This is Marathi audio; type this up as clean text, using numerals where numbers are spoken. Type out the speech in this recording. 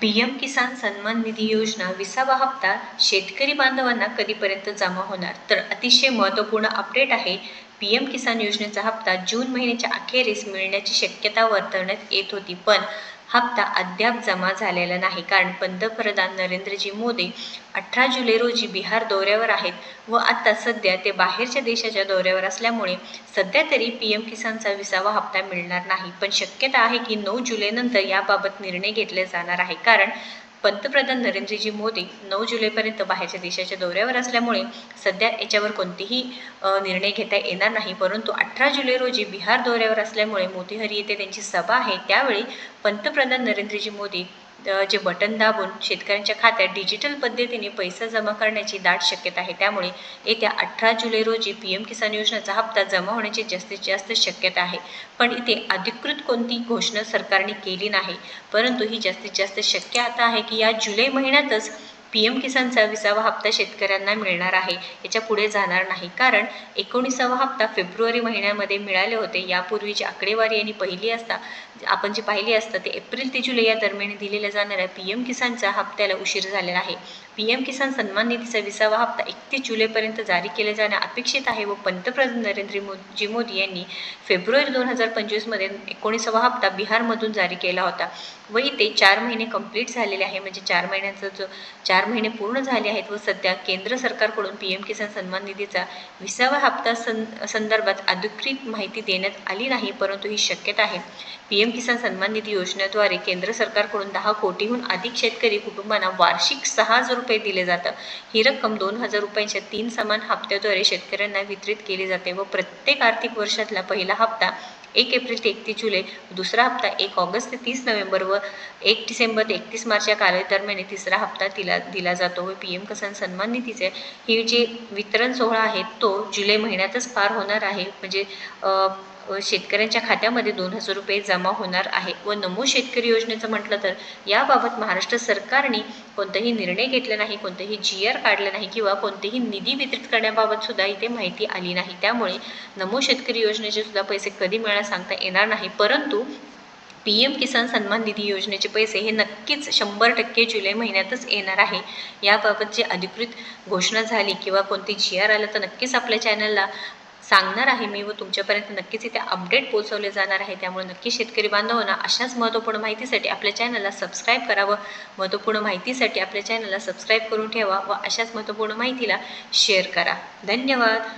पीएम किसान सन्मान निधी योजना 20वा हप्ता शेतकरी बांधवांना कधीपर्यंत जमा होणार? तर अतिशय महत्त्वपूर्ण अपडेट आहे. पीएम किसान योजनेचा हप्ता जून महिन्याच्या अखेरीस मिळण्याची शक्यता वर्तवण्यात येत होती, पण हप्ता अद्याप जमा झालेला नाही. कारण पंतप्रधान नरेंद्रजी मोदी 18 जुलै रोजी बिहार दौऱ्यावर आहेत व आता सध्या ते बाहेरच्या देशाच्या दौऱ्यावर असल्यामुळे सध्या तरी पीएम किसानचा 20वा हप्ता मिळणार नाही. पण शक्यता आहे की 9 जुलैनंतर याबाबत निर्णय घेतले जाणार आहे. कारण पंतप्रधान नरेंद्रजी मोदी 9 जुलैपर्यंत बाहेरच्या देशाच्या दौऱ्यावर असल्यामुळे सध्या याच्यावर कोणतेही निर्णय घेता येणार नाही. परंतु 18 जुलै रोजी बिहार दौऱ्यावर असल्यामुळे मोतीहारी येथे त्यांची सभा आहे. त्यावेळी पंतप्रधान नरेंद्रजी मोदी जे बटन दाबून शेतकऱ्यांच्या खात्यात डिजिटल पद्धतीने पैसा जमा करण्याची दाट शक्यता आहे. त्यामुळे येत्या 18 जुलै रोजी पीएम किसान योजनेचा हप्ता जमा होण्याची जास्तीत जास्त शक्यता आहे. पण इथे अधिकृत कोणती घोषणा सरकारने केली नाही. परंतु ही जास्तीत जास्त शक्यता आहे की या जुलै महिन्यातच पीएम किसानचा 20वा हप्ता शेतकऱ्यांना मिळणार आहे. याच्या पुढे जाणार नाही. कारण 19वा हप्ता फेब्रुवारी महिन्यामध्ये मिळाले होते. यापूर्वीची आकडेवारी यांनी आपण जी पाहिली असता ते एप्रिल ते जुलै या दरम्यान दिलेल्या जाणाऱ्या पीएम किसानच्या हप्त्याला उशीर झालेला आहे. पीएम किसान सन्मान निधीचा 20वा हप्ता 31 जुलैपर्यंत जारी केले जाणे अपेक्षित आहे व पंतप्रधान नरेंद्रजी मोदी यांनी फेब्रुवारी 2025मध्ये 19वा हप्ता बिहारमधून जारी केला होता व इथे 4 महिने कंप्लीट झालेले आहे. म्हणजे 4 महिने पूर्ण झाले आहेत व सध्या केंद्र सरकारकडून पीएम किसान सन्मान निधीचा 20वा हप्ता संदर्भात अधिकृत माहिती देण्यात आली नाही. परंतु ही शक्यता आहे. पीएम किसान सन्मान निधी योजनेद्वारे केंद्र सरकारकडून 10 कोटीहून अधिक शेतकरी कुटुंबांना वार्षिक 6,000 रुपये दिले जातात. ही रक्कम 2,000 रुपयांच्या 3 समान हप्त्याद्वारे शेतकऱ्यांना वितरित केली जाते व प्रत्येक आर्थिक वर्षातला पहिला हप्ता 1 एप्रिल ते 31 जुलै, दुसरा हप्ता 1 ऑगस्ट ते 30 नोव्हेंबर व 1 डिसेंबर ते 31 मार्च या कालावधीदरम्यान तिसरा हप्ता दिला जातो व पीएम किसान सन्मान निधीचे ही जे वितरण सोहळा आहे तो जुलै महिन्यातच पार होणार आहे. म्हणजे शेतकऱ्यांच्या खात्यामध्ये 2,000 रुपये जमा होणार आहे. व नमो शेतकरी योजनेचं म्हटलं तर याबाबत महाराष्ट्र सरकारने कोणताही निर्णय घेतला नाही, कोणतेही GR काढलं नाही किंवा कोणतेही निधी वितरित करण्याबाबत सुद्धा इथे माहिती आली नाही. त्यामुळे नमो शेतकरी योजनेचे सुद्धा पैसे कधी मिळणार सांगता येणार नाही. परंतु पीएम किसान सन्मान निधी योजनेचे पैसे हे नक्कीच 100% जुलै महिन्यातच येणार आहे. याबाबत जी अधिकृत घोषणा झाली किंवा कोणती GR आलं तर नक्कीच आपल्या चॅनलला सांगणार आहे मी व तुमच्यापर्यंत नक्कीच इथे अपडेट पोहोचवले जाणार आहे. त्यामुळे नक्की शेतकरी बांधवांना अशाच महत्त्वपूर्ण माहितीसाठी आपल्या चॅनलला सबस्क्राईब करावं. महत्त्वपूर्ण माहितीसाठी आपल्या चॅनलला सबस्क्राईब करून ठेवा व अशाच महत्त्वपूर्ण माहितीला शेअर करा. धन्यवाद.